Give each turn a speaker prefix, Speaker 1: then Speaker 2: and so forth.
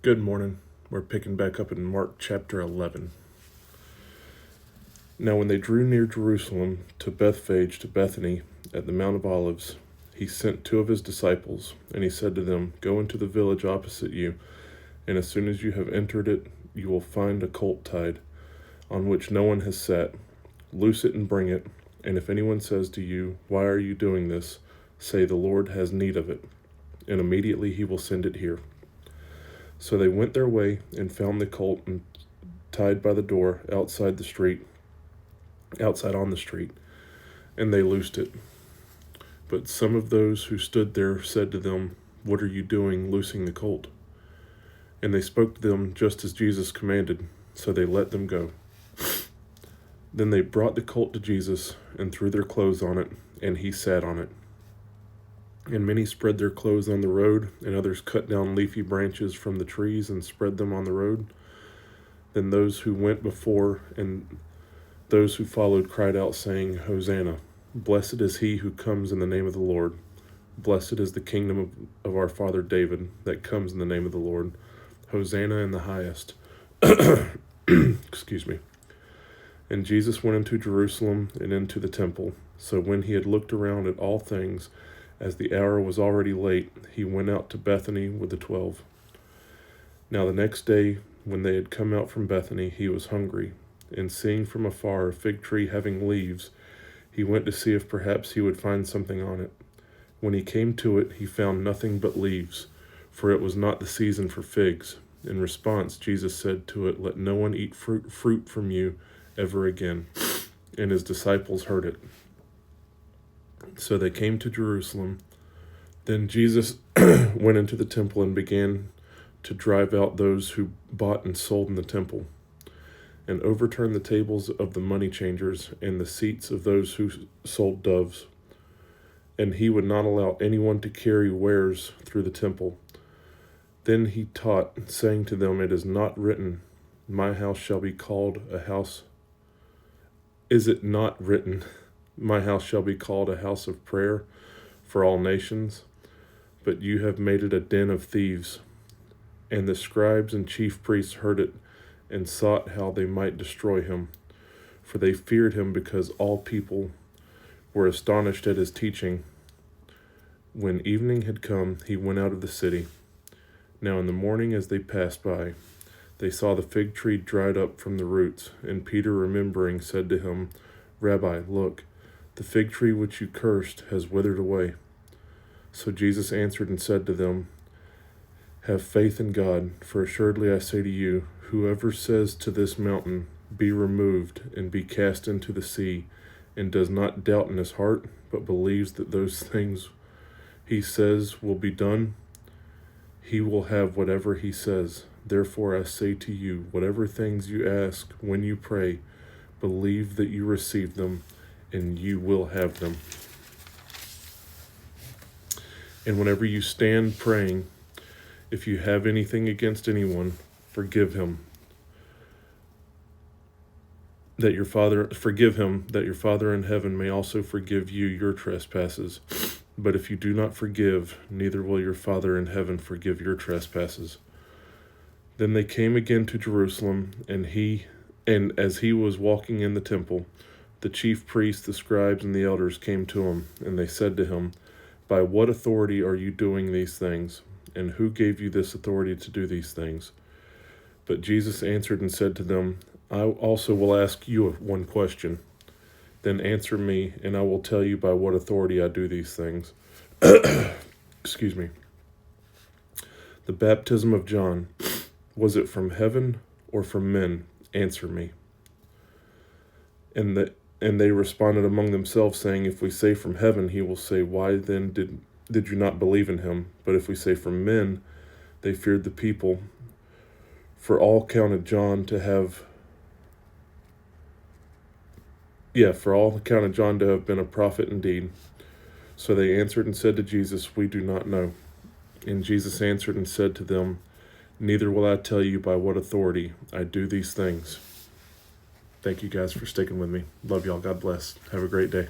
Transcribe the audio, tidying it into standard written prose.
Speaker 1: Good morning. We're picking back up in Mark chapter 11. Now when they drew near Jerusalem to Bethphage to Bethany at the Mount of Olives, he sent two of his disciples, and he said to them, "Go into the village opposite you, and as soon as you have entered it, you will find a colt tied, on which no one has sat. Loose it and bring it, and if anyone says to you, 'Why are you doing this?' say, 'The Lord has need of it,' and immediately he will send it here." So they went their way and found the colt and tied by the door outside on the street, and they loosed it. But some of those who stood there said to them, "What are you doing, loosing the colt?" And they spoke to them just as Jesus commanded, so they let them go. Then they brought the colt to Jesus and threw their clothes on it, and he sat on it. And many spread their clothes on the road, and others cut down leafy branches from the trees and spread them on the road. Then those who went before and those who followed cried out, saying, "Hosanna! Blessed is he who comes in the name of the Lord. Blessed is the kingdom of our father David that comes in the name of the Lord. Hosanna in the highest." Excuse me. And Jesus went into Jerusalem and into the temple. So when he had looked around at all things, as the hour was already late, he went out to Bethany with the 12. Now the next day, when they had come out from Bethany, he was hungry. And seeing from afar a fig tree having leaves, he went to see if perhaps he would find something on it. When he came to it, he found nothing but leaves, for it was not the season for figs. In response, Jesus said to it, "Let no one eat fruit from you ever again." And his disciples heard it. So they came to Jerusalem. Then Jesus went into the temple and began to drive out those who bought and sold in the temple, and overturned the tables of the money changers and the seats of those who sold doves. And he would not allow anyone to carry wares through the temple. Then he taught, saying to them, "It is not written, 'My house shall be called a house'? Is it not written, 'My house shall be called a house of prayer for all nations'? But you have made it a den of thieves." And the scribes and chief priests heard it and sought how they might destroy him, for they feared him, because all people were astonished at his teaching. When evening had come, he went out of the city. Now in the morning, as they passed by, they saw the fig tree dried up from the roots, and Peter, remembering, said to him, "Rabbi, look, the fig tree which you cursed has withered away." So Jesus answered and said to them, "Have faith in God, for assuredly I say to you, whoever says to this mountain, 'Be removed and be cast into the sea,' and does not doubt in his heart, but believes that those things he says will be done, he will have whatever he says. Therefore I say to you, whatever things you ask when you pray, believe that you receive them, and you will have them. And whenever you stand praying, if you have anything against anyone, forgive him, that your Father in heaven may also forgive you your trespasses. But if you do not forgive, neither will your Father in heaven forgive your trespasses." Then they came again to Jerusalem, and as he was walking in the temple, the chief priests, the scribes, and the elders came to him, and they said to him, "By what authority are you doing these things? And who gave you this authority to do these things?" But Jesus answered and said to them, "I also will ask you one question. Then answer me, and I will tell you by what authority I do these things." Excuse me. "The baptism of John, was it from heaven or from men? Answer me." And they responded among themselves, saying, "If we say from heaven, he will say, 'Why then did you not believe in him?' But if we say from men," they feared the people, for all counted John to have been a prophet indeed. So they answered and said to Jesus, "We do not know." And Jesus answered and said to them, "Neither will I tell you by what authority I do these things." Thank you guys for sticking with me. Love y'all. God bless. Have a great day.